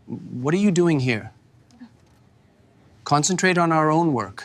What are you doing here? Concentrate on our own work.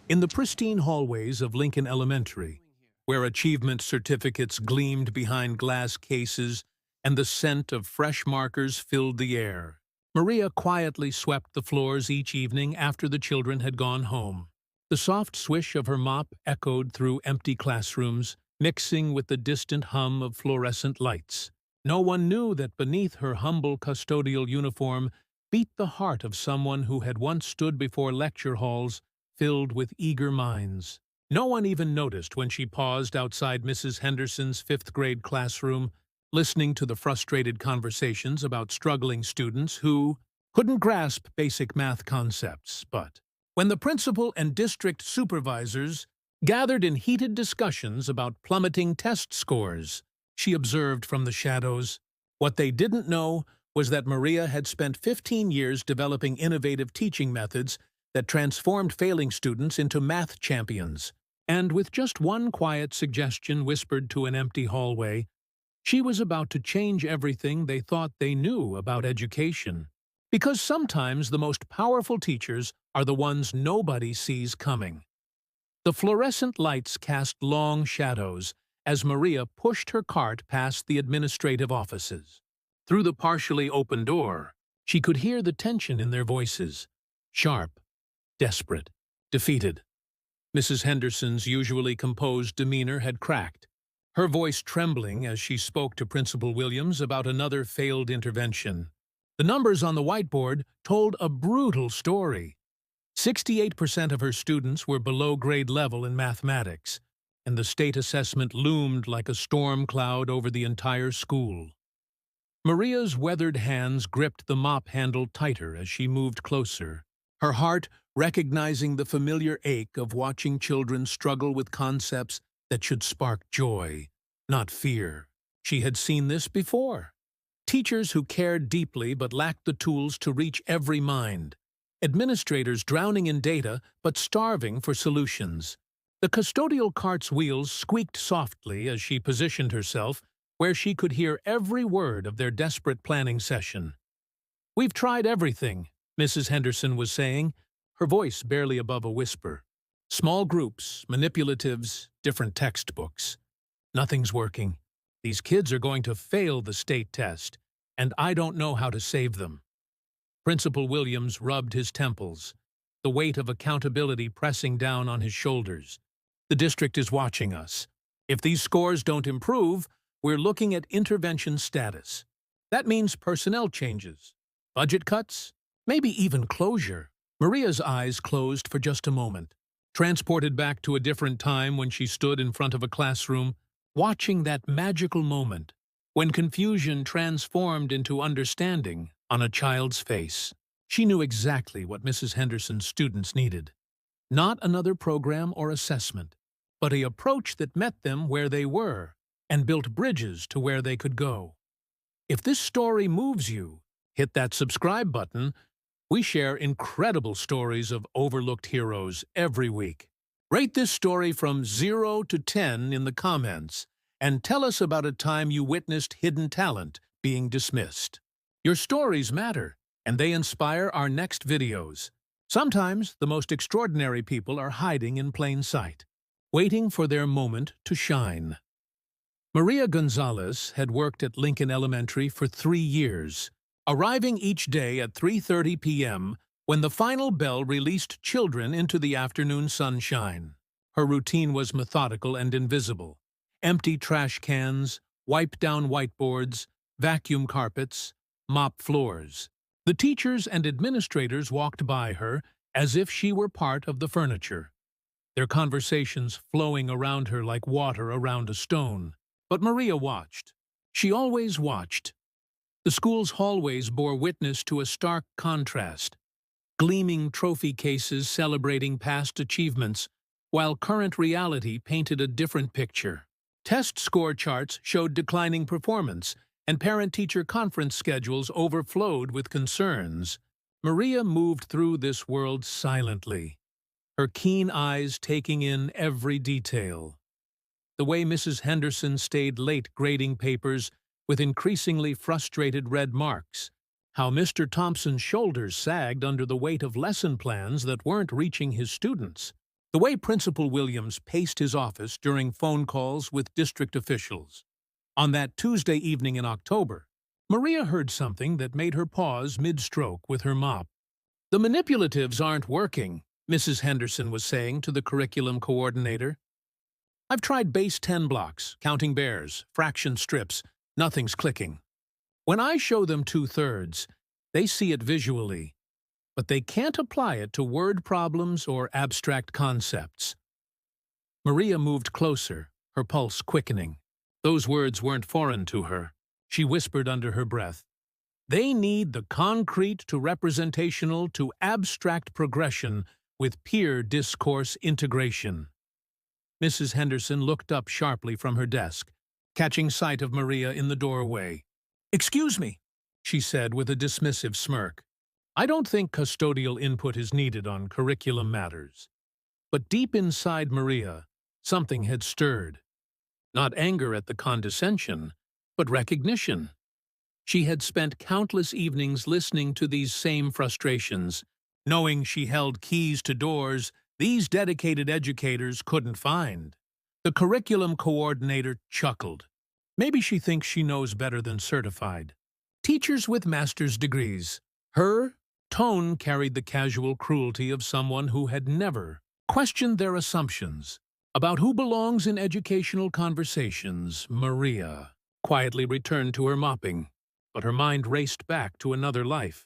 In the pristine hallways of Lincoln Elementary, where achievement certificates gleamed behind glass cases and the scent of fresh markers filled the air, Maria quietly swept the floors each evening after the children had gone home. The soft swish of her mop echoed through empty classrooms, mixing with the distant hum of fluorescent lights. No one knew that beneath her humble custodial uniform beat the heart of someone who had once stood before lecture halls filled with eager minds. No one even noticed when she paused outside Mrs. Henderson's fifth-grade classroom, listening to the frustrated conversations about struggling students who couldn't grasp basic math concepts. But when the principal and district supervisors gathered in heated discussions about plummeting test scores, she observed from the shadows. What they didn't know was that Maria had spent 15 years developing innovative teaching methods that transformed failing students into math champions. And with just one quiet suggestion whispered to an empty hallway, she was about to change everything they thought they knew about education. Because sometimes the most powerful teachers are the ones nobody sees coming. The fluorescent lights cast long shadows as Maria pushed her cart past the administrative offices. Through the partially open door, she could hear the tension in their voices, sharp, desperate, defeated. Mrs. Henderson's usually composed demeanor had cracked, her voice trembling as she spoke to Principal Williams about another failed intervention. The numbers on the whiteboard told a brutal story. 68% of her students were below grade level in mathematics, and the state assessment loomed like a storm cloud over the entire school. Maria's weathered hands gripped the mop handle tighter as she moved closer, her heart recognizing the familiar ache of watching children struggle with concepts that should spark joy, not fear. She had seen this before. Teachers who cared deeply but lacked the tools to reach every mind. Administrators drowning in data but starving for solutions. The custodial cart's wheels squeaked softly as she positioned herself where she could hear every word of their desperate planning session. "We've tried everything," Mrs. Henderson was saying, her voice barely above a whisper. "Small groups, manipulatives, different textbooks. Nothing's working. These kids are going to fail the state test, and I don't know how to save them." Principal Williams rubbed his temples, the weight of accountability pressing down on his shoulders. "The district is watching us. If these scores don't improve, we're looking at intervention status. That means personnel changes, budget cuts, maybe even closure." Maria's eyes closed for just a moment, transported back to a different time when she stood in front of a classroom, watching that magical moment when confusion transformed into understanding on a child's face. She knew exactly what Mrs. Henderson's students needed. Not another program or assessment, but an approach that met them where they were and built bridges to where they could go. If this story moves you, hit that subscribe button. We share incredible stories of overlooked heroes every week. Rate this story from 0 to 10 in the comments and tell us about a time you witnessed hidden talent being dismissed. Your stories matter, and they inspire our next videos. Sometimes the most extraordinary people are hiding in plain sight, waiting for their moment to shine. Maria Gonzalez had worked at Lincoln Elementary for 3 years, arriving each day at 3:30 p.m. when the final bell released children into the afternoon sunshine. Her routine was methodical and invisible. Empty trash cans, wipe-down whiteboards, vacuum carpets, mop floors. The teachers and administrators walked by her as if she were part of the furniture, their conversations flowing around her like water around a stone. But Maria watched. She always watched. The school's hallways bore witness to a stark contrast, gleaming trophy cases celebrating past achievements, while current reality painted a different picture. Test score charts showed declining performance, and parent-teacher conference schedules overflowed with concerns. Maria moved through this world silently, her keen eyes taking in every detail. The way Mrs. Henderson stayed late grading papers with increasingly frustrated red marks, how Mr. Thompson's shoulders sagged under the weight of lesson plans that weren't reaching his students, the way Principal Williams paced his office during phone calls with district officials. On that Tuesday evening in October, Maria heard something that made her pause mid-stroke with her mop. "The manipulatives aren't working," Mrs. Henderson was saying to the curriculum coordinator. "I've tried base 10 blocks, counting bears, fraction strips, nothing's clicking. When I show them 2/3, they see it visually, but they can't apply it to word problems or abstract concepts." Maria moved closer, her pulse quickening. Those words weren't foreign to her. She whispered under her breath, "They need the concrete to representational to abstract progression with peer discourse integration." Mrs. Henderson looked up sharply from her desk, catching sight of Maria in the doorway. "Excuse me," she said with a dismissive smirk. "I don't think custodial input is needed on curriculum matters." But deep inside Maria, something had stirred. Not anger at the condescension, but recognition. She had spent countless evenings listening to these same frustrations, knowing she held keys to doors these dedicated educators couldn't find. The curriculum coordinator chuckled. Maybe she thinks she knows better than certified teachers with master's degrees. Her tone carried the casual cruelty of someone who had never questioned their assumptions about who belongs in educational conversations. Maria quietly returned to her mopping, but her mind raced back to another life,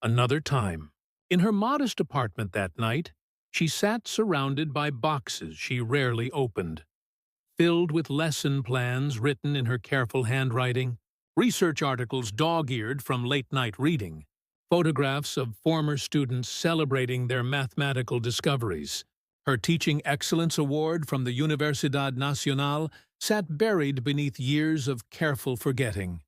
another time. In her modest apartment that night, she sat surrounded by boxes she rarely opened, filled with lesson plans written in her careful handwriting, research articles dog-eared from late-night reading, photographs of former students celebrating their mathematical discoveries. Her Teaching Excellence Award from the Universidad Nacional sat buried beneath years of careful forgetting.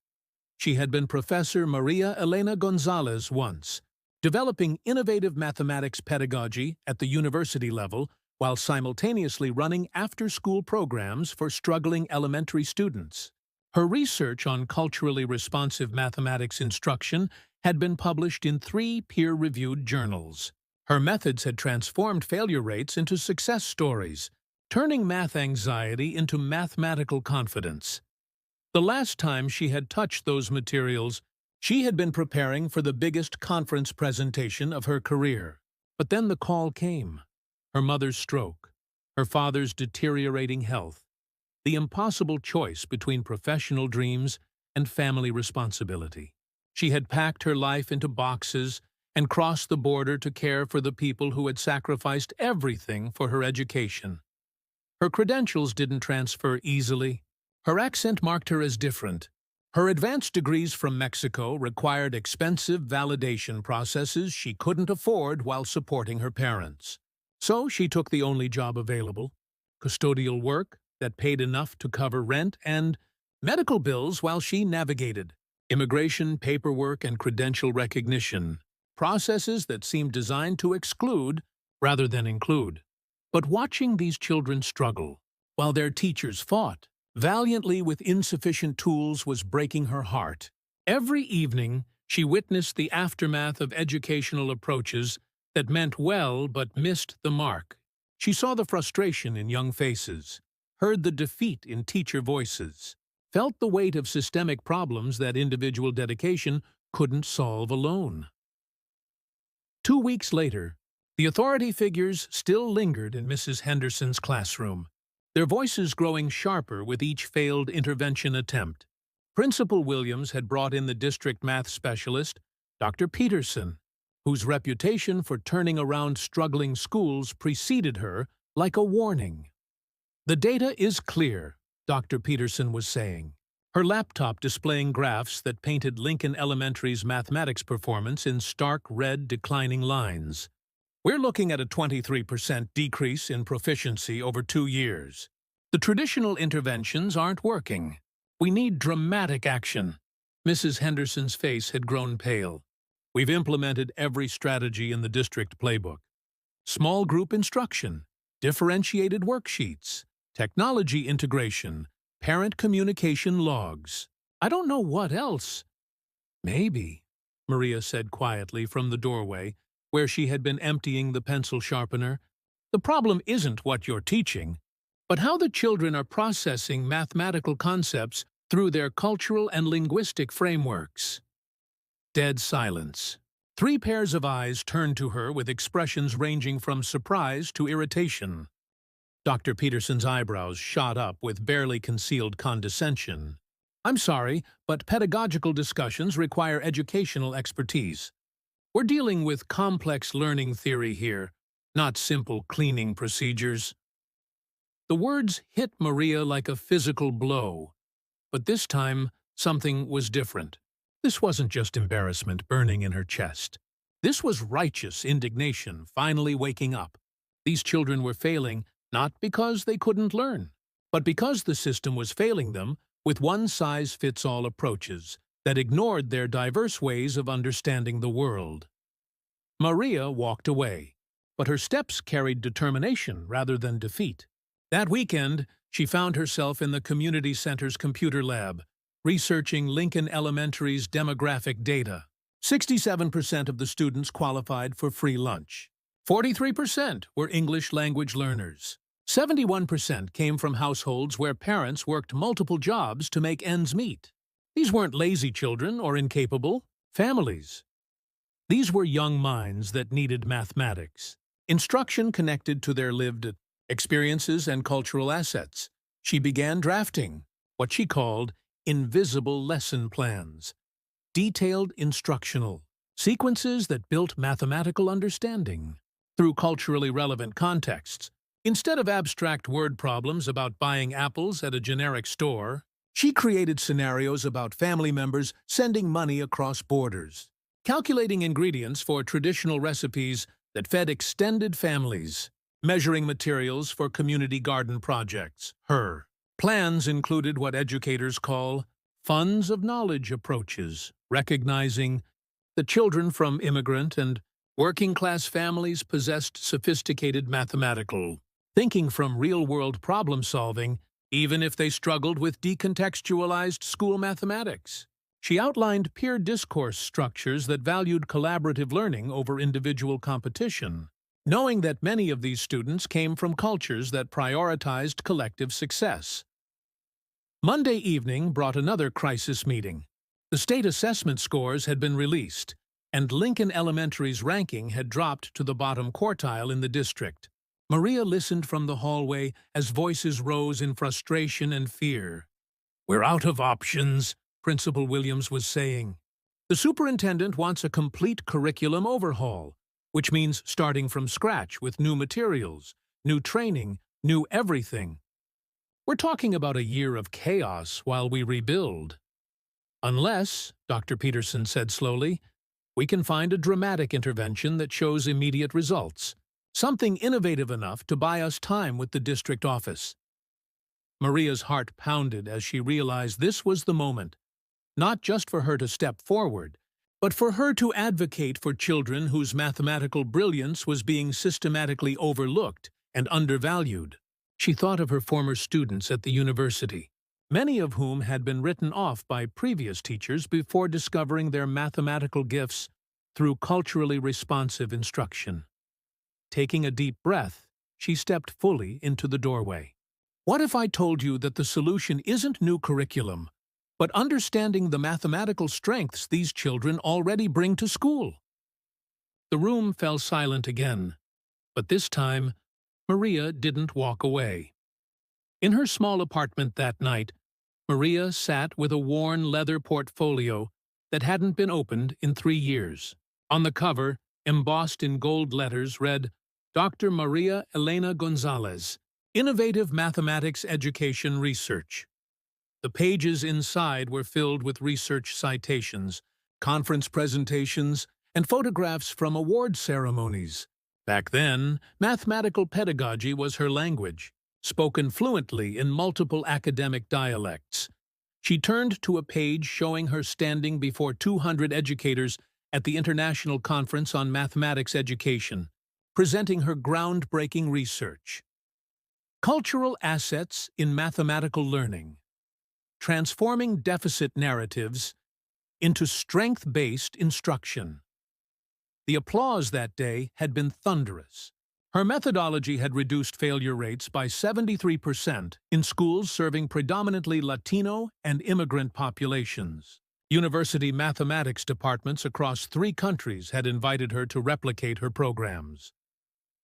She had been Professor Maria Elena Gonzalez once, developing innovative mathematics pedagogy at the university level while simultaneously running after-school programs for struggling elementary students. Her research on culturally responsive mathematics instruction had been published in 3 peer-reviewed journals. Her methods had transformed failure rates into success stories, turning math anxiety into mathematical confidence. The last time she had touched those materials, she had been preparing for the biggest conference presentation of her career. But then the call came. Her mother's stroke, her father's deteriorating health, the impossible choice between professional dreams and family responsibility. She had packed her life into boxes and crossed the border to care for the people who had sacrificed everything for her education. Her credentials didn't transfer easily. Her accent marked her as different. Her advanced degrees from Mexico required expensive validation processes she couldn't afford while supporting her parents. So she took the only job available, custodial work that paid enough to cover rent and medical bills while she navigated immigration, paperwork, and credential recognition, processes that seemed designed to exclude rather than include. But watching these children struggle, while their teachers fought valiantly with insufficient tools, was breaking her heart. Every evening, she witnessed the aftermath of educational approaches that meant well but missed the mark. She saw the frustration in young faces, heard the defeat in teacher voices, felt the weight of systemic problems that individual dedication couldn't solve alone. 2 weeks later, the authority figures still lingered in Mrs. Henderson's classroom, their voices growing sharper with each failed intervention attempt. Principal Williams had brought in the district math specialist, Dr. Peterson, whose reputation for turning around struggling schools preceded her like a warning. "The data is clear," Dr. Peterson was saying, her laptop displaying graphs that painted Lincoln Elementary's mathematics performance in stark red declining lines. "We're looking at a 23% decrease in proficiency over 2 years. The traditional interventions aren't working. We need dramatic action." Mrs. Henderson's face had grown pale. "We've implemented every strategy in the district playbook. Small group instruction, differentiated worksheets, technology integration, parent communication logs. I don't know what else." "Maybe," Maria said quietly from the doorway, where she had been emptying the pencil sharpener. "The problem isn't what you're teaching, but how the children are processing mathematical concepts through their cultural and linguistic frameworks." Dead silence. 3 pairs of eyes turned to her with expressions ranging from surprise to irritation. Dr. Peterson's eyebrows shot up with barely concealed condescension. "I'm sorry, but pedagogical discussions require educational expertise. We're dealing with complex learning theory here, not simple cleaning procedures." The words hit Maria like a physical blow, but this time something was different. This wasn't just embarrassment burning in her chest. This was righteous indignation finally waking up. These children were failing not because they couldn't learn, but because the system was failing them with one-size-fits-all approaches that ignored their diverse ways of understanding the world. Maria walked away, but her steps carried determination rather than defeat. That weekend, she found herself in the community center's computer lab, researching Lincoln Elementary's demographic data. 67% of the students qualified for free lunch. 43% were English language learners. 71% came from households where parents worked multiple jobs to make ends meet. These weren't lazy children or incapable families. These were young minds that needed mathematics, instruction connected to their lived experiences and cultural assets. She began drafting what she called invisible lesson plans, detailed instructional sequences that built mathematical understanding through culturally relevant contexts. Instead of abstract word problems about buying apples at a generic store, she created scenarios about family members sending money across borders, calculating ingredients for traditional recipes that fed extended families, measuring materials for community garden projects. Her plans included what educators call funds of knowledge approaches, recognizing that children from immigrant and working-class families possessed sophisticated mathematical thinking from real-world problem-solving, even if they struggled with decontextualized school mathematics. She outlined peer discourse structures that valued collaborative learning over individual competition, knowing that many of these students came from cultures that prioritized collective success. Monday evening brought another crisis meeting. The state assessment scores had been released, and Lincoln Elementary's ranking had dropped to the bottom quartile in the district. Maria listened from the hallway as voices rose in frustration and fear. "We're out of options," Principal Williams was saying. "The superintendent wants a complete curriculum overhaul, which means starting from scratch with new materials, new training, new everything. We're talking about a year of chaos while we rebuild. Unless," Dr. Peterson said slowly, "we can find a dramatic intervention that shows immediate results, something innovative enough to buy us time with the district office." Maria's heart pounded as she realized this was the moment, not just for her to step forward, but for her to advocate for children whose mathematical brilliance was being systematically overlooked and undervalued. She thought of her former students at the university, many of whom had been written off by previous teachers before discovering their mathematical gifts through culturally responsive instruction. Taking a deep breath, she stepped fully into the doorway. "What if I told you that the solution isn't new curriculum, but understanding the mathematical strengths these children already bring to school?" The room fell silent again, but this time, Maria didn't walk away. In her small apartment that night, Maria sat with a worn leather portfolio that hadn't been opened in 3 years. On the cover, embossed in gold letters, read, "Dr. Maria Elena Gonzalez, Innovative Mathematics Education Research." The pages inside were filled with research citations, conference presentations, and photographs from award ceremonies. Back then, mathematical pedagogy was her language, spoken fluently in multiple academic dialects. She turned to a page showing her standing before 200 educators at the International Conference on Mathematics Education, presenting her groundbreaking research. Cultural Assets in Mathematical Learning. Transforming Deficit Narratives into strength-based instruction. The applause that day had been thunderous. Her methodology had reduced failure rates by 73% in schools serving predominantly Latino and immigrant populations. University mathematics departments across 3 countries had invited her to replicate her programs.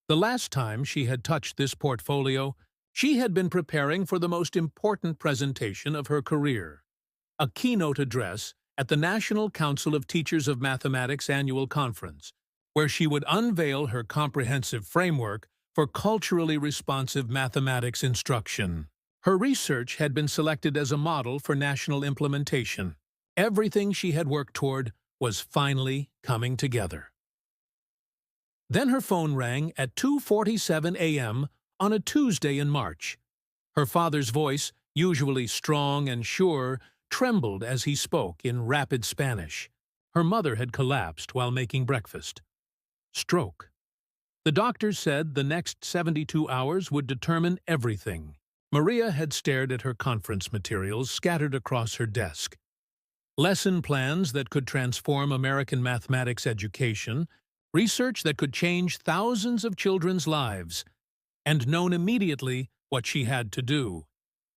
The last time she had touched this portfolio, she had been preparing for the most important presentation of her career, a keynote address at the National Council of Teachers of Mathematics annual conference, where she would unveil her comprehensive framework for culturally responsive mathematics instruction. Her research had been selected as a model for national implementation. Everything she had worked toward was finally coming together. Then her phone rang at 2:47 a.m. on a Tuesday in March. Her father's voice, usually strong and sure, trembled as he spoke in rapid Spanish. Her mother had collapsed while making breakfast. Stroke. The doctors said the next 72 hours would determine everything. Maria had stared at her conference materials scattered across her desk. Lesson plans that could transform American mathematics education, research that could change thousands of children's lives, and known immediately what she had to do.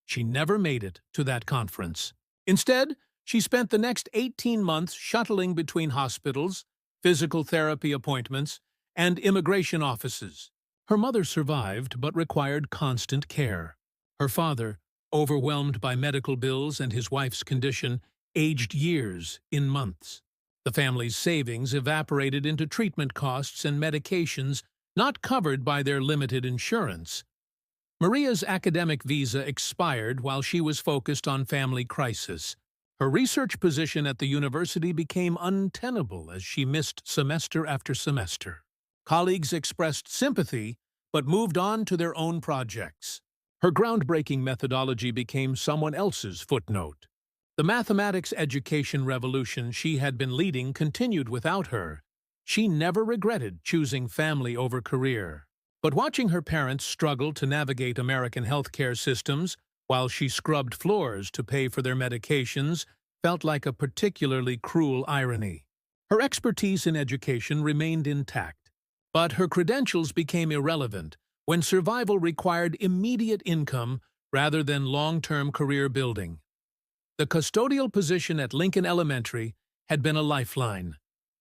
She never made it to that conference. Instead, she spent the next 18 months shuttling between hospitals, physical therapy appointments, and immigration offices. Her mother survived but required constant care. Her father, overwhelmed by medical bills and his wife's condition, aged years in months. The family's savings evaporated into treatment costs and medications not covered by their limited insurance. Maria's academic visa expired while she was focused on family crisis. Her research position at the university became untenable as she missed semester after semester. Colleagues expressed sympathy, but moved on to their own projects. Her groundbreaking methodology became someone else's footnote. The mathematics education revolution she had been leading continued without her. She never regretted choosing family over career. But watching her parents struggle to navigate American healthcare systems while she scrubbed floors to pay for their medications felt like a particularly cruel irony. Her expertise in education remained intact, but her credentials became irrelevant when survival required immediate income rather than long-term career building. The custodial position at Lincoln Elementary had been a lifeline.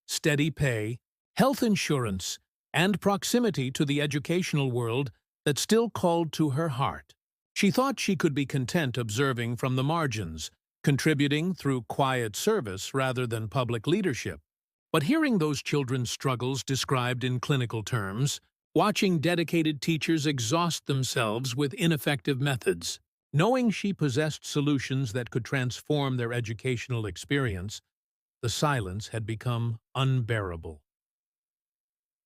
Steady pay, health insurance, and proximity to the educational world that still called to her heart. She thought she could be content observing from the margins, contributing through quiet service rather than public leadership. But hearing those children's struggles described in clinical terms, watching dedicated teachers exhaust themselves with ineffective methods, knowing she possessed solutions that could transform their educational experience, the silence had become unbearable.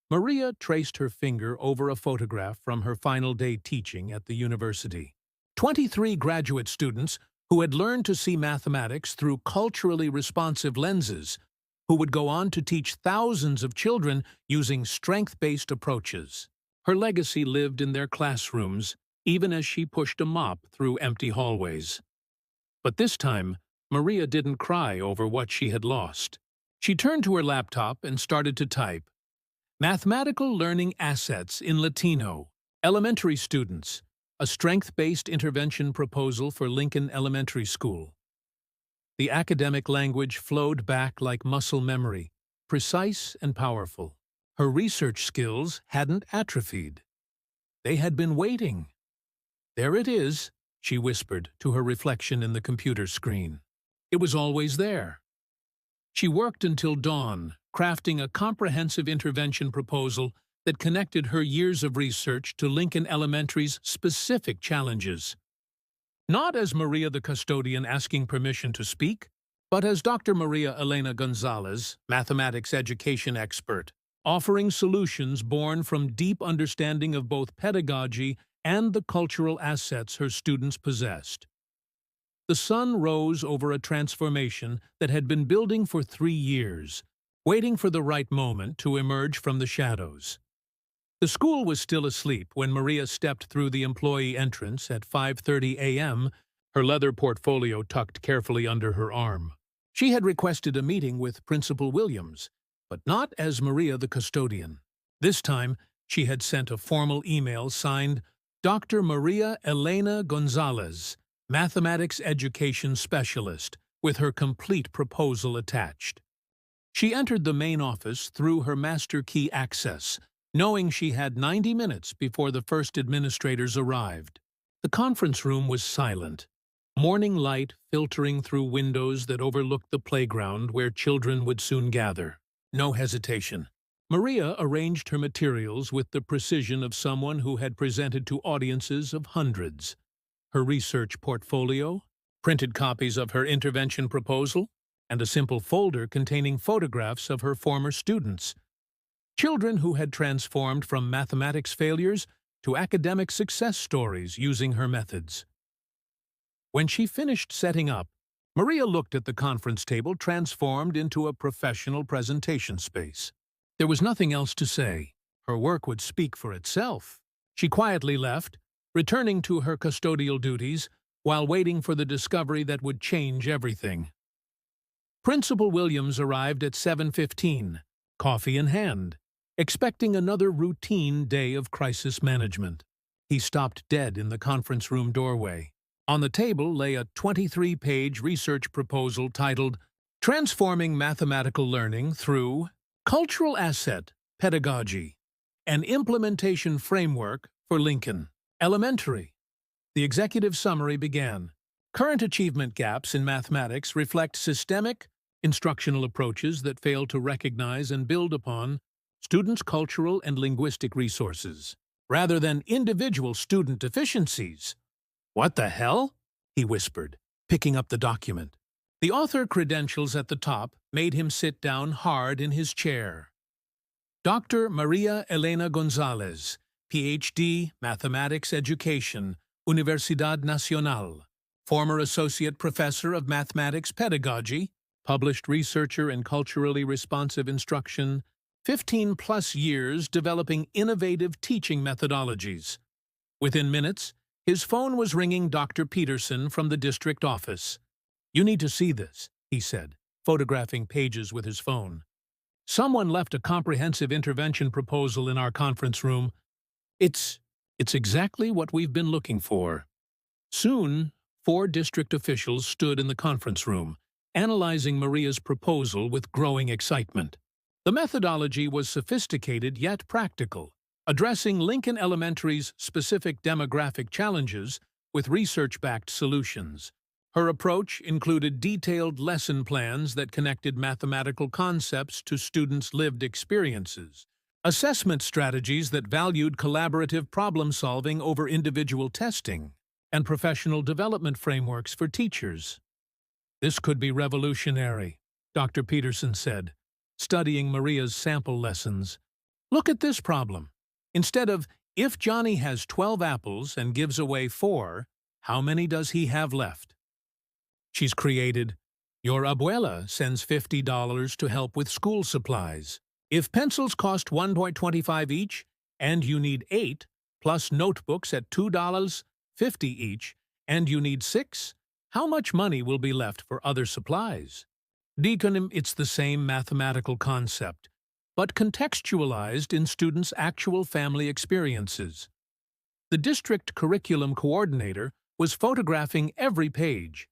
Maria traced her finger over a photograph from her final day teaching at the university. 23 graduate students who had learned to see mathematics through culturally responsive lenses, who would go on to teach thousands of children using strength-based approaches. Her legacy lived in their classrooms, even as she pushed a mop through empty hallways. But this time, Maria didn't cry over what she had lost. She turned to her laptop and started to type, "Mathematical Learning Assets in Latino, Elementary Students, a Strength-Based Intervention Proposal for Lincoln Elementary School." The academic language flowed back like muscle memory, precise and powerful. Her research skills hadn't atrophied. They had been waiting. "There it is," she whispered to her reflection in the computer screen. It was always there. She worked until dawn, crafting a comprehensive intervention proposal that connected her years of research to Lincoln Elementary's specific challenges. Not as Maria the custodian asking permission to speak, but as Dr. Maria Elena Gonzalez, mathematics education expert, offering solutions born from deep understanding of both pedagogy and the cultural assets her students possessed. The sun rose over a transformation that had been building for 3 years, waiting for the right moment to emerge from the shadows. The school was still asleep when Maria stepped through the employee entrance at 5:30 a.m., her leather portfolio tucked carefully under her arm. She had requested a meeting with Principal Williams, but not as Maria the custodian. This time, she had sent a formal email signed Dr. Maria Elena Gonzalez, Mathematics Education Specialist, with her complete proposal attached. She entered the main office through her master key access, knowing she had 90 minutes before the first administrators arrived. The conference room was silent, morning light filtering through windows that overlooked the playground where children would soon gather. No hesitation. Maria arranged her materials with the precision of someone who had presented to audiences of hundreds. Her research portfolio, printed copies of her intervention proposal, and a simple folder containing photographs of her former students. Children who had transformed from mathematics failures to academic success stories using her methods. When she finished setting up, Maria looked at the conference table transformed into a professional presentation space. There was nothing else to say. Her work would speak for itself. She quietly left, returning to her custodial duties while waiting for the discovery that would change everything. Principal Williams arrived at 7:15, coffee in hand, expecting another routine day of crisis management. He stopped dead in the conference room doorway. On the table lay a 23-page research proposal titled Transforming Mathematical Learning Through Cultural Asset Pedagogy, an Implementation Framework for Lincoln Elementary. The executive summary began. Current achievement gaps in mathematics reflect systemic, instructional approaches that fail to recognize and build upon students' cultural and linguistic resources, rather than individual student deficiencies. "What the hell?" he whispered, picking up the document. The author credentials at the top made him sit down hard in his chair. Dr. Maria Elena Gonzalez, Ph.D., Mathematics Education, Universidad Nacional, former Associate Professor of Mathematics Pedagogy, published researcher in culturally responsive instruction, 15-plus years developing innovative teaching methodologies. Within minutes, his phone was ringing Dr. Peterson from the district office. "You need to see this," he said, photographing pages with his phone. "Someone left a comprehensive intervention proposal in our conference room. It's exactly what we've been looking for." Soon, 4 district officials stood in the conference room, analyzing Maria's proposal with growing excitement. The methodology was sophisticated yet practical, addressing Lincoln Elementary's specific demographic challenges with research-backed solutions. Her approach included detailed lesson plans that connected mathematical concepts to students' lived experiences, assessment strategies that valued collaborative problem-solving over individual testing, and professional development frameworks for teachers. "This could be revolutionary," Dr. Peterson said, studying Maria's sample lessons. "Look at this problem. Instead of, if Johnny has 12 apples and gives away 4, how many does he have left?" She's created, "Your abuela sends $50 to help with school supplies. If pencils cost $1.25 each, and you need 8, plus notebooks at $2.50 each, and you need 6, how much money will be left for other supplies?" Deacon, it's the same mathematical concept, but contextualized in students' actual family experiences. The district curriculum coordinator was photographing every page.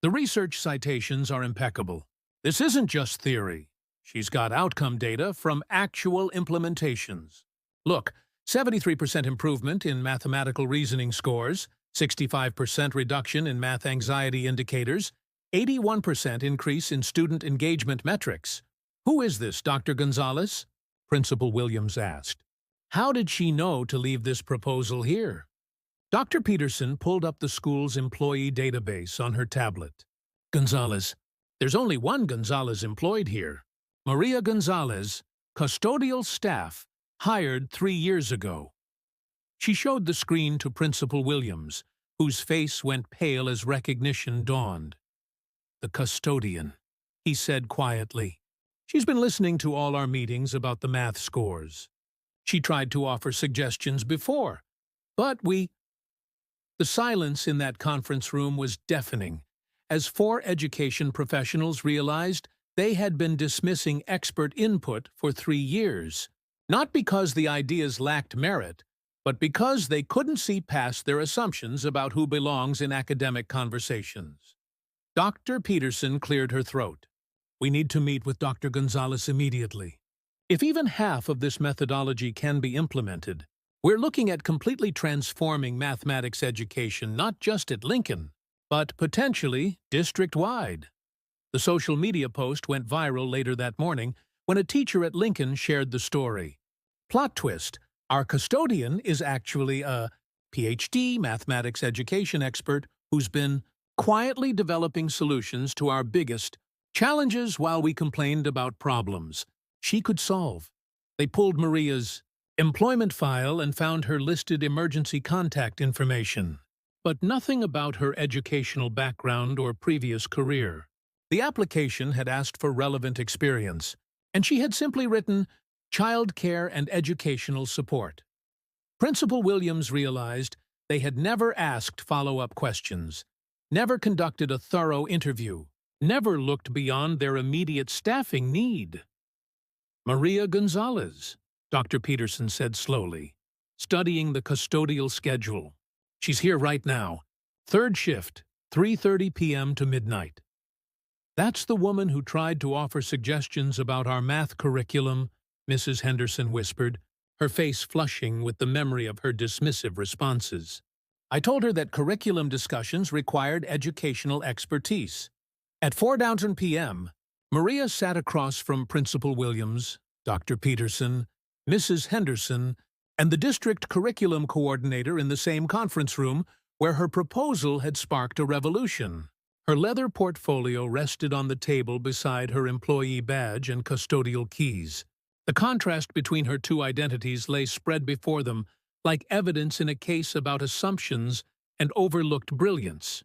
The research citations are impeccable. This isn't just theory. She's got outcome data from actual implementations. Look, 73% improvement in mathematical reasoning scores, 65% reduction in math anxiety indicators, 81% increase in student engagement metrics. "Who is this, Dr. Gonzalez?" Principal Williams asked. "How did she know to leave this proposal here?" Dr. Peterson pulled up the school's employee database on her tablet. "Gonzalez. There's only one Gonzalez employed here. Maria Gonzalez, custodial staff, hired 3 years ago." She showed the screen to Principal Williams, whose face went pale as recognition dawned. "The custodian," he said quietly. "She's been listening to all our meetings about the math scores. She tried to offer suggestions before, but The silence in that conference room was deafening, as 4 education professionals realized they had been dismissing expert input for 3 years, not because the ideas lacked merit, but because they couldn't see past their assumptions about who belongs in academic conversations. Dr. Peterson cleared her throat. "We need to meet with Dr. Gonzalez immediately. If even half of this methodology can be implemented, we're looking at completely transforming mathematics education not just at Lincoln, but potentially district-wide." The social media post went viral later that morning when a teacher at Lincoln shared the story. Plot twist: our custodian is actually a Ph.D. mathematics education expert who's been quietly developing solutions to our biggest challenges while we complained about problems she could solve. They pulled Maria's employment file and found her listed emergency contact information, but nothing about her educational background or previous career. The application had asked for relevant experience, and she had simply written child care and educational support. Principal Williams realized they had never asked follow-up questions, never conducted a thorough interview, never looked beyond their immediate staffing need. "Maria Gonzalez," Dr. Peterson said slowly, studying the custodial schedule. "She's here right now. 3rd shift, 3:30 p.m. to midnight." "That's the woman who tried to offer suggestions about our math curriculum," Mrs. Henderson whispered, her face flushing with the memory of her dismissive responses. "I told her that curriculum discussions required educational expertise." At 4:00 p.m., Maria sat across from Principal Williams, Dr. Peterson, Mrs. Henderson, and the district curriculum coordinator in the same conference room where her proposal had sparked a revolution. Her leather portfolio rested on the table beside her employee badge and custodial keys. The contrast between her two identities lay spread before them like evidence in a case about assumptions and overlooked brilliance.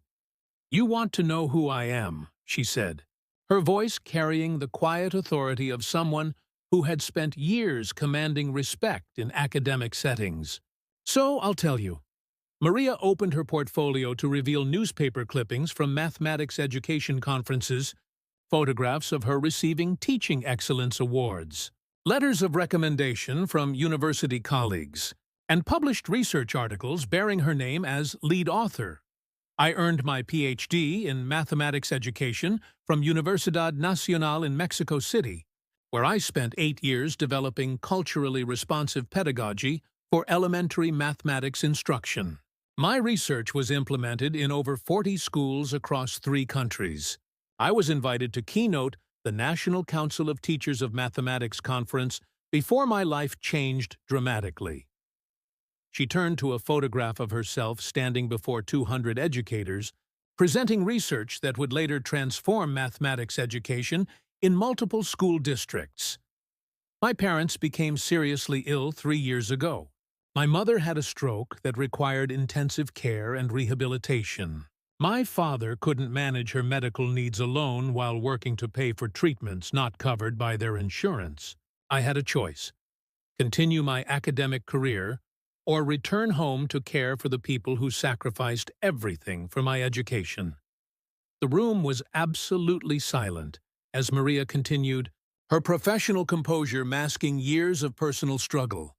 "You want to know who I am," she said, her voice carrying the quiet authority of someone who had spent years commanding respect in academic settings. "So I'll tell you." Maria opened her portfolio to reveal newspaper clippings from mathematics education conferences, photographs of her receiving teaching excellence awards, letters of recommendation from university colleagues, and published research articles bearing her name as lead author. "I earned my Ph.D. in mathematics education from Universidad Nacional in Mexico City, where I spent 8 years developing culturally responsive pedagogy for elementary mathematics instruction. My research was implemented in over 40 schools across 3 countries. I was invited to keynote the National Council of Teachers of Mathematics conference before my life changed dramatically." She turned to a photograph of herself standing before 200 educators, presenting research that would later transform mathematics education in multiple school districts. "My parents became seriously ill 3 years ago. My mother had a stroke that required intensive care and rehabilitation. My father couldn't manage her medical needs alone while working to pay for treatments not covered by their insurance. I had a choice: continue my academic career or return home to care for the people who sacrificed everything for my education." The room was absolutely silent as Maria continued, her professional composure masking years of personal struggle.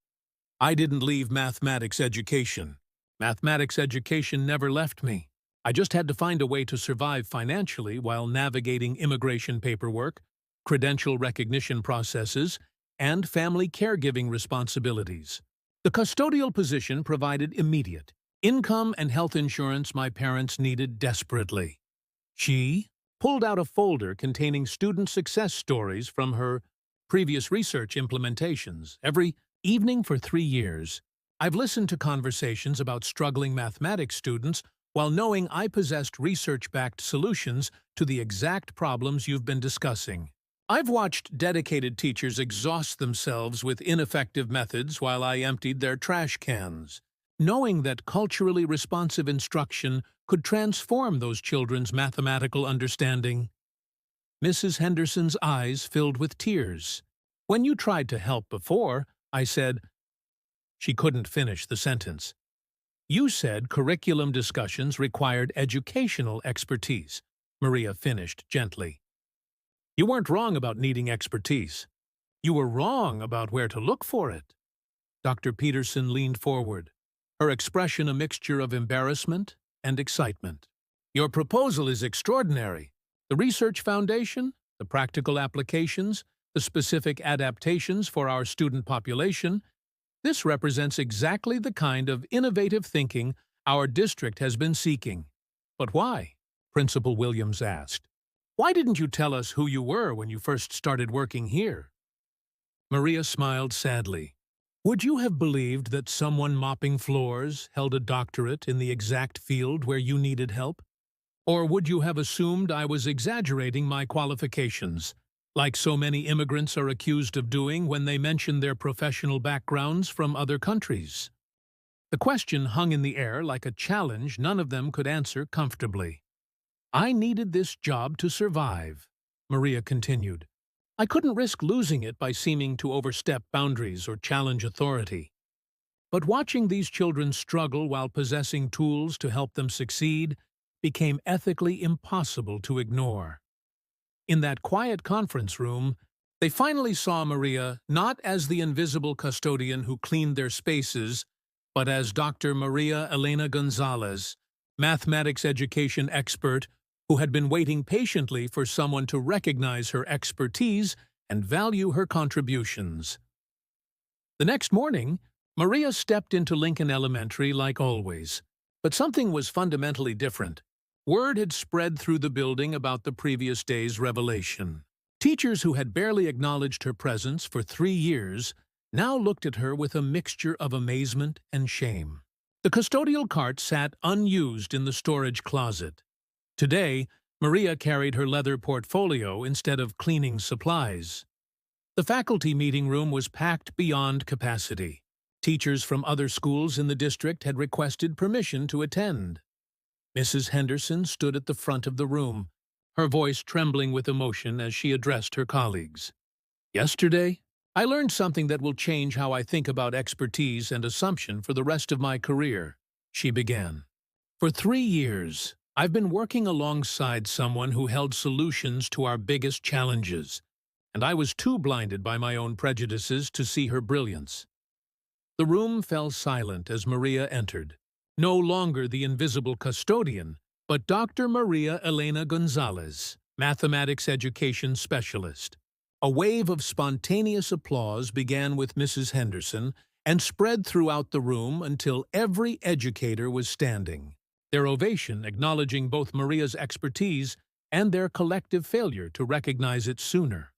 "I didn't leave mathematics education. Mathematics education never left me. I just had to find a way to survive financially while navigating immigration paperwork, credential recognition processes, and family caregiving responsibilities. The custodial position provided immediate income and health insurance my parents needed desperately." She pulled out a folder containing student success stories from her previous research implementations. "Every evening for 3 years, I've listened to conversations about struggling mathematics students while knowing I possessed research-backed solutions to the exact problems you've been discussing. I've watched dedicated teachers exhaust themselves with ineffective methods while I emptied their trash cans, knowing that culturally responsive instruction could transform those children's mathematical understanding." Mrs. Henderson's eyes filled with tears. "When you tried to help before, I said—" She couldn't finish the sentence. "You said curriculum discussions required educational expertise. Maria finished gently. You weren't wrong about needing expertise. You were wrong about where to look for it. Dr. Peterson leaned forward, her expression a mixture of embarrassment and excitement. Your proposal is extraordinary. The research foundation, the practical applications, the specific adaptations for our student population, this represents exactly the kind of innovative thinking our district has been seeking. But why? Principal Williams asked. Why didn't you tell us who you were when you first started working here? Maria smiled sadly. Would you have believed that someone mopping floors held a doctorate in the exact field where you needed help? Or would you have assumed I was exaggerating my qualifications, like so many immigrants are accused of doing when they mention their professional backgrounds from other countries? The question hung in the air like a challenge none of them could answer comfortably. I needed this job to survive, Maria continued. I couldn't risk losing it by seeming to overstep boundaries or challenge authority. But watching these children struggle while possessing tools to help them succeed became ethically impossible to ignore. In that quiet conference room, they finally saw Maria not as the invisible custodian who cleaned their spaces, but as Dr. Maria Elena Gonzalez, mathematics education expert who had been waiting patiently for someone to recognize her expertise and value her contributions. The next morning, Maria stepped into Lincoln Elementary like always, but something was fundamentally different. Word had spread through the building about the previous day's revelation. Teachers who had barely acknowledged her presence for 3 years now looked at her with a mixture of amazement and shame. The custodial cart sat unused in the storage closet. Today, Maria carried her leather portfolio instead of cleaning supplies. The faculty meeting room was packed beyond capacity. Teachers from other schools in the district had requested permission to attend. Mrs. Henderson stood at the front of the room, her voice trembling with emotion as she addressed her colleagues. Yesterday, I learned something that will change how I think about expertise and assumption for the rest of my career, she began. For 3 years, I've been working alongside someone who held solutions to our biggest challenges, and I was too blinded by my own prejudices to see her brilliance. The room fell silent as Maria entered. No longer the invisible custodian, but Dr. Maria Elena Gonzalez, mathematics education specialist. A wave of spontaneous applause began with Mrs. Henderson and spread throughout the room until every educator was standing, their ovation acknowledging both Maria's expertise and their collective failure to recognize it sooner.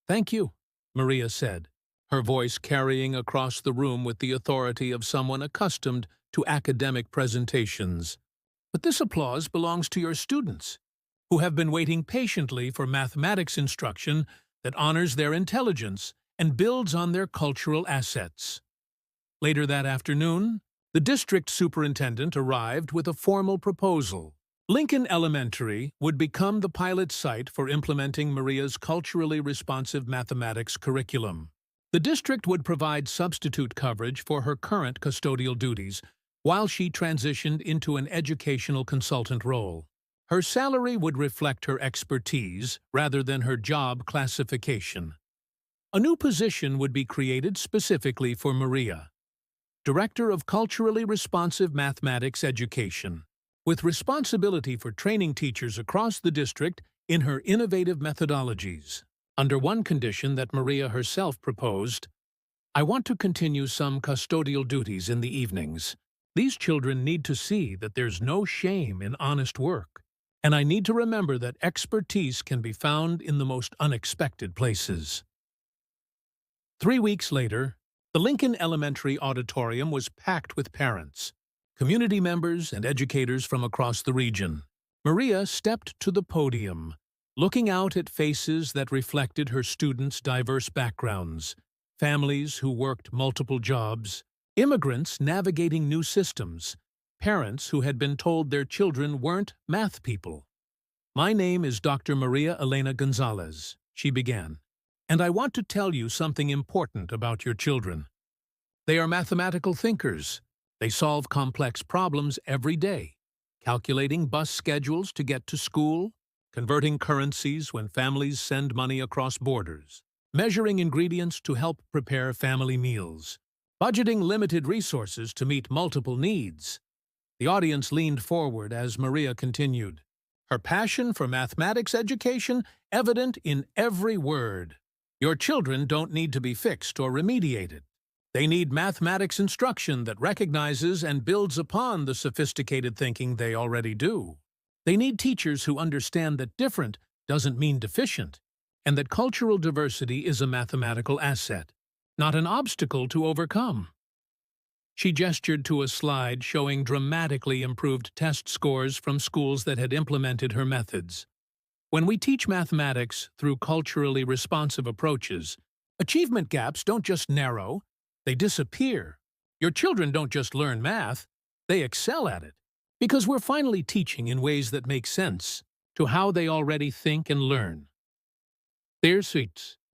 Thank you, Maria said, her voice carrying across the room with the authority of someone accustomed to academic presentations. But this applause belongs to your students, who have been waiting patiently for mathematics instruction that honors their intelligence and builds on their cultural assets. Later that afternoon, the district superintendent arrived with a formal proposal. Lincoln Elementary would become the pilot site for implementing Maria's culturally responsive mathematics curriculum. The district would provide substitute coverage for her current custodial duties while she transitioned into an educational consultant role. Her salary would reflect her expertise rather than her job classification. A new position would be created specifically for Maria, Director of Culturally Responsive Mathematics Education, with responsibility for training teachers across the district in her innovative methodologies. Under one condition that Maria herself proposed, I want to continue some custodial duties in the evenings. These children need to see that there's no shame in honest work, and I need to remember that expertise can be found in the most unexpected places. 3 weeks later, the Lincoln Elementary auditorium was packed with parents, community members, and educators from across the region. Maria stepped to the podium, looking out at faces that reflected her students' diverse backgrounds, families who worked multiple jobs, immigrants navigating new systems, parents who had been told their children weren't math people. My name is Dr. Maria Elena Gonzalez, she began, and I want to tell you something important about your children. They are mathematical thinkers. They solve complex problems every day, calculating bus schedules to get to school, converting currencies when families send money across borders, measuring ingredients to help prepare family meals, budgeting limited resources to meet multiple needs. The audience leaned forward as Maria continued, her passion for mathematics education evident in every word. Your children don't need to be fixed or remediated. They need mathematics instruction that recognizes and builds upon the sophisticated thinking they already do. They need teachers who understand that different doesn't mean deficient, and that cultural diversity is a mathematical asset, not an obstacle to overcome. She gestured to a slide showing dramatically improved test scores from schools that had implemented her methods. When we teach mathematics through culturally responsive approaches, achievement gaps don't just narrow, they disappear. Your children don't just learn math, they excel at it. Because we're finally teaching in ways that make sense to how they already think and learn. Their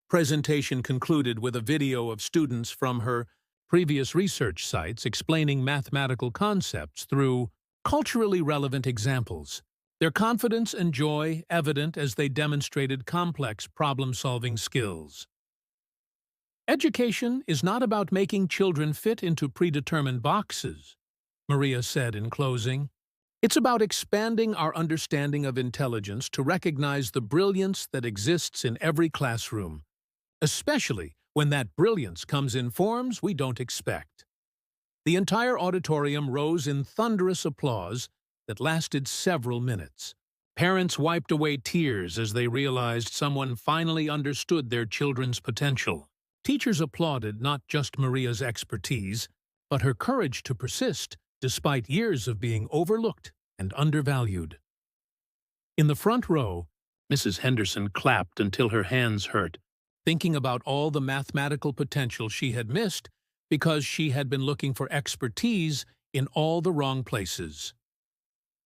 presentation concluded with a video of students from her previous research sites explaining mathematical concepts through culturally relevant examples, their confidence and joy evident as they demonstrated complex problem-solving skills. Education is not about making children fit into predetermined boxes, Maria said in closing. It's about expanding our understanding of intelligence to recognize the brilliance that exists in every classroom, especially when that brilliance comes in forms we don't expect. The entire auditorium rose in thunderous applause that lasted several minutes. Parents wiped away tears as they realized someone finally understood their children's potential. Teachers applauded not just Maria's expertise, but her courage to persist despite years of being overlooked and undervalued. In the front row, Mrs. Henderson clapped until her hands hurt, thinking about all the mathematical potential she had missed because she had been looking for expertise in all the wrong places.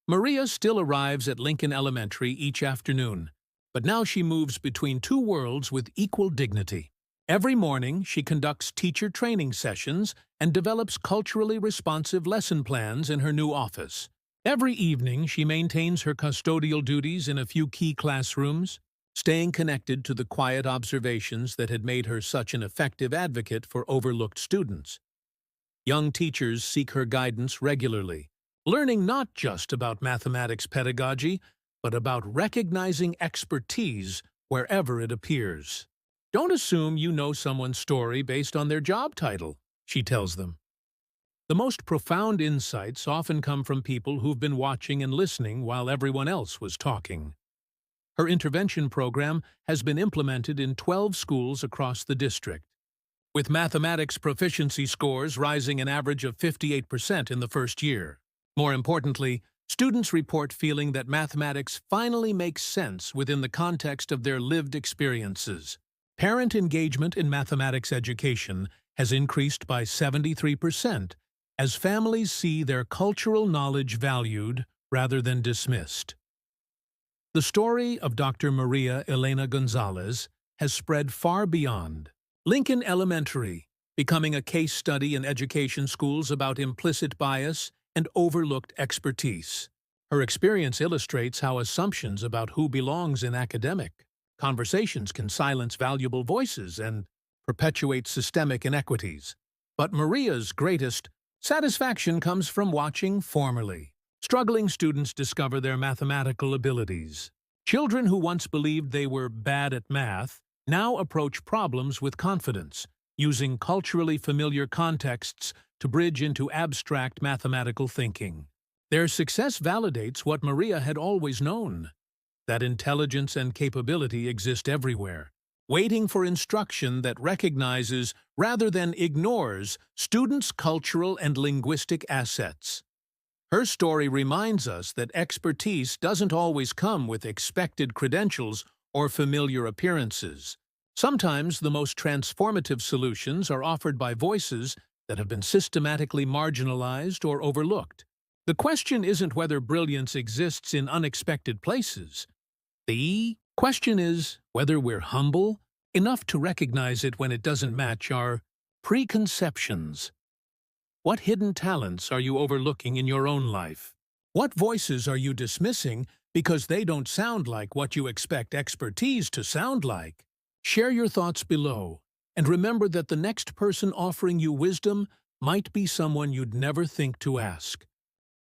Maria still arrives at Lincoln Elementary each afternoon, but now she moves between two worlds with equal dignity. Every morning, she conducts teacher training sessions and develops culturally responsive lesson plans in her new office. Every evening, she maintains her custodial duties in a few key classrooms, staying connected to the quiet observations that had made her such an effective advocate for overlooked students. Young teachers seek her guidance regularly, learning not just about mathematics pedagogy, but about recognizing expertise wherever it appears. Don't assume you know someone's story based on their job title, she tells them. The most profound insights often come from people who've been watching and listening while everyone else was talking. Her intervention program has been implemented in 12 schools across the district, with mathematics proficiency scores rising an average of 58% in the first year. More importantly, students report feeling that mathematics finally makes sense within the context of their lived experiences. Parent engagement in mathematics education has increased by 73% as families see their cultural knowledge valued rather than dismissed. The story of Dr. Maria Elena Gonzalez has spread far beyond Lincoln Elementary, becoming a case study in education schools about implicit bias and overlooked expertise. Her experience illustrates how assumptions about who belongs in academic conversations can silence valuable voices and perpetuate systemic inequities. But Maria's greatest satisfaction comes from watching formerly struggling students discover their mathematical abilities. Children who once believed they were bad at math now approach problems with confidence, using culturally familiar contexts to bridge into abstract mathematical thinking. Their success validates what Maria had always known, that intelligence and capability exist everywhere, waiting for instruction that recognizes rather than ignores students' cultural and linguistic assets. Her story reminds us that expertise doesn't always come with expected credentials or familiar appearances. Sometimes the most transformative solutions are offered by voices that have been systematically marginalized or overlooked. The question isn't whether brilliance exists in unexpected places. The question is whether we're humble enough to recognize it when it doesn't match our preconceptions. What hidden talents are you overlooking in your own life? What voices are you dismissing because they don't sound like what you expect expertise to sound like? Share your thoughts below, and remember that the next person offering you wisdom might be someone you'd never think to ask.